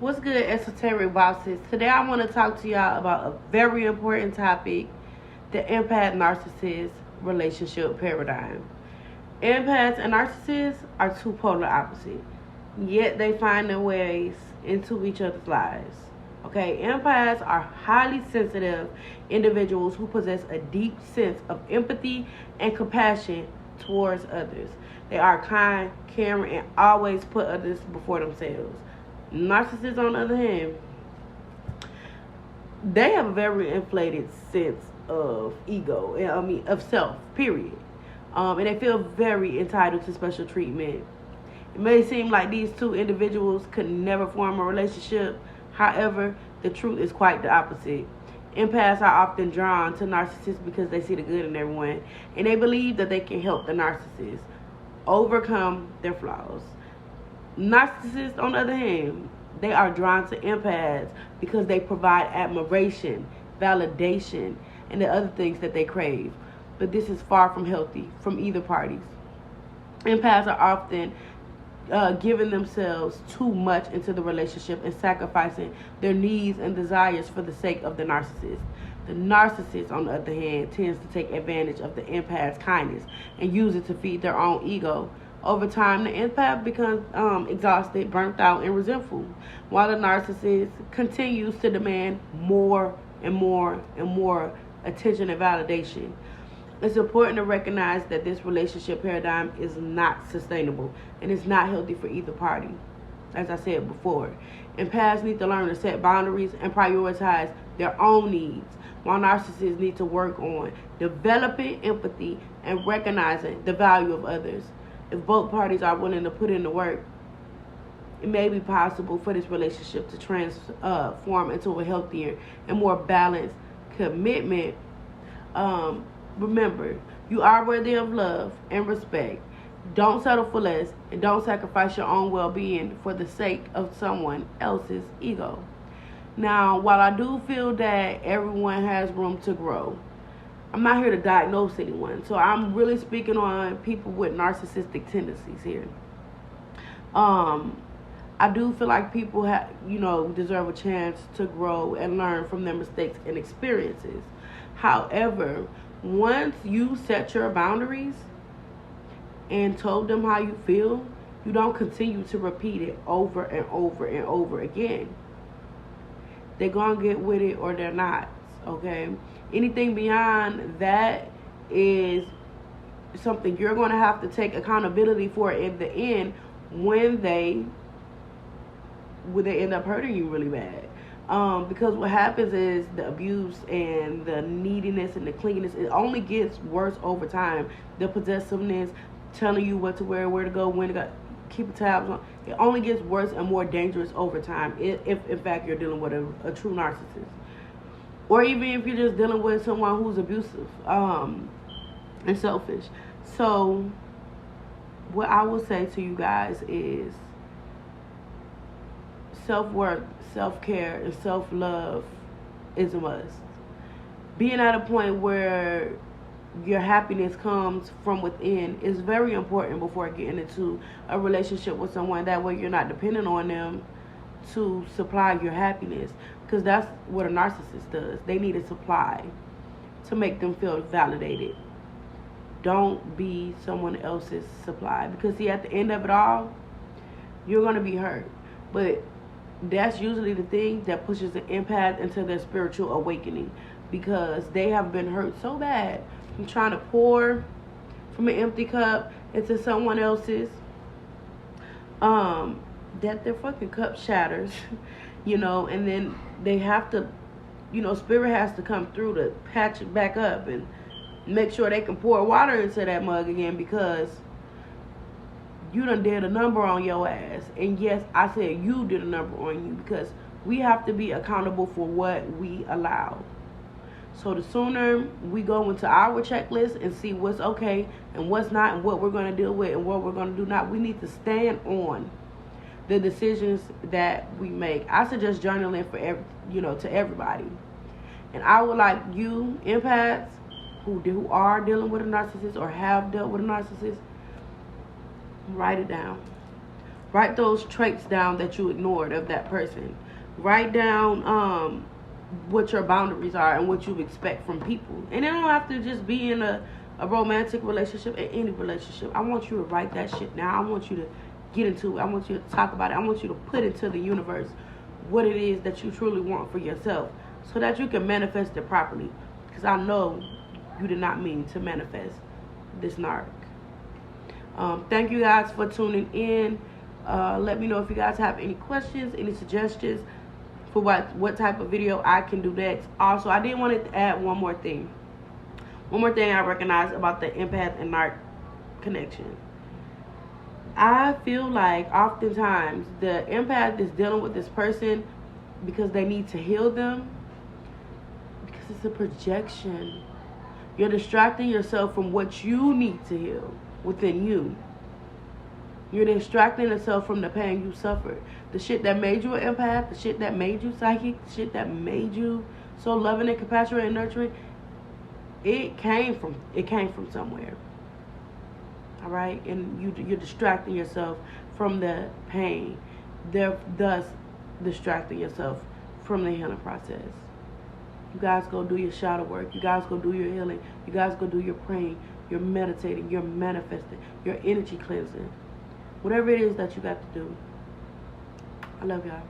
What's good, esoteric bosses? Today I want to talk to y'all about a very important topic, the empath-narcissist relationship paradigm. Empaths and narcissists are two polar opposites, yet they find their ways into each other's lives. Okay, empaths are highly sensitive individuals who possess a deep sense of empathy and compassion towards others. They are kind, caring, and always put others before themselves. Narcissists, on the other hand, they have a very inflated sense of ego, of self, period. And they feel very entitled to special treatment. It may seem like these two individuals could never form a relationship. However, the truth is quite the opposite. Empaths are often drawn to narcissists because they see the good in everyone, and they believe that they can help the narcissist overcome their flaws. Narcissists, on the other hand, they are drawn to empaths because they provide admiration, validation, and the other things that they crave. But this is far from healthy from either parties. Empaths are often giving themselves too much into the relationship and sacrificing their needs and desires for the sake of the narcissist. The narcissist, on the other hand, tends to take advantage of the empath's kindness and use it to feed their own ego. Over time, the empath becomes exhausted, burnt out, and resentful, while the narcissist continues to demand more and more and more attention and validation. It's important to recognize that this relationship paradigm is not sustainable and it's not healthy for either party. As I said before, empaths need to learn to set boundaries and prioritize their own needs, while narcissists need to work on developing empathy and recognizing the value of others. If both parties are willing to put in the work, it may be possible for this relationship to transform into a healthier and more balanced commitment. Remember, you are worthy of love and respect. Don't settle for less, and don't sacrifice your own well-being for the sake of someone else's ego. Now, while I do feel that everyone has room to grow, I'm not here to diagnose anyone, so I'm really speaking on people with narcissistic tendencies here. I do feel like people deserve a chance to grow and learn from their mistakes and experiences. However, once you set your boundaries and told them how you feel, you don't continue to repeat it over and over and over again. They're going to get with it or they're not, okay? Anything beyond that is something you're going to have to take accountability for in the end when they end up hurting you really bad. Because what happens is the abuse and the neediness and the clinginess, it only gets worse over time. The possessiveness, telling you what to wear, where to go, when to go, keep tabs on. It only gets worse and more dangerous over time if in fact you're dealing with a true narcissist. Or even if you're just dealing with someone who's abusive and selfish. So what I will say to you guys is self-worth, self-care, and self-love is a must. Being at a point where your happiness comes from within is very important before getting into a relationship with someone. That way you're not dependent on them to supply your happiness, because that's what a narcissist does. They need a supply to make them feel validated. Don't be someone else's supply, because see, at the end of it all, you're going to be hurt. But that's usually the thing that pushes an empath into their spiritual awakening, because they have been hurt so bad from trying to pour from an empty cup into someone else's, that their fucking cup shatters, and then they have to, spirit has to come through to patch it back up and make sure they can pour water into that mug again, because you done did a number on your ass. And yes, I said you did a number on you, because we have to be accountable for what we allow. So the sooner we go into our checklist and see what's okay and what's not, and what we're going to deal with and what we're going to do not, we need to stand on the decisions that we make. I suggest journaling for to everybody. And I would like you, empaths, who are dealing with a narcissist or have dealt with a narcissist, write it down. Write those traits down that you ignored of that person. Write down what your boundaries are and what you expect from people. And it don't have to just be in a romantic relationship, in any relationship. I want you to write that shit down. I want you to get into it. I want you to talk about it. I want you to put into the universe what it is that you truly want for yourself, so that you can manifest it properly. Because I know you did not mean to manifest this narc. Thank you guys for tuning in. Let me know if you guys have any questions, any suggestions for what type of video I can do next. Also, I did want to add one more thing. One more thing I recognize about the empath and narc connection. I feel like oftentimes the empath is dealing with this person because they need to heal them, because it's a projection. You're distracting yourself from what you need to heal within you. You're distracting yourself from the pain you suffered. The shit that made you an empath, the shit that made you psychic, the shit that made you so loving and compassionate and nurturing, it came from somewhere. All right? And you're distracting yourself from the pain, thus distracting yourself from the healing process. You guys go do your shadow work. You guys go do your healing. You guys go do your praying, your meditating, your manifesting, your energy cleansing. Whatever it is that you got to do. I love y'all.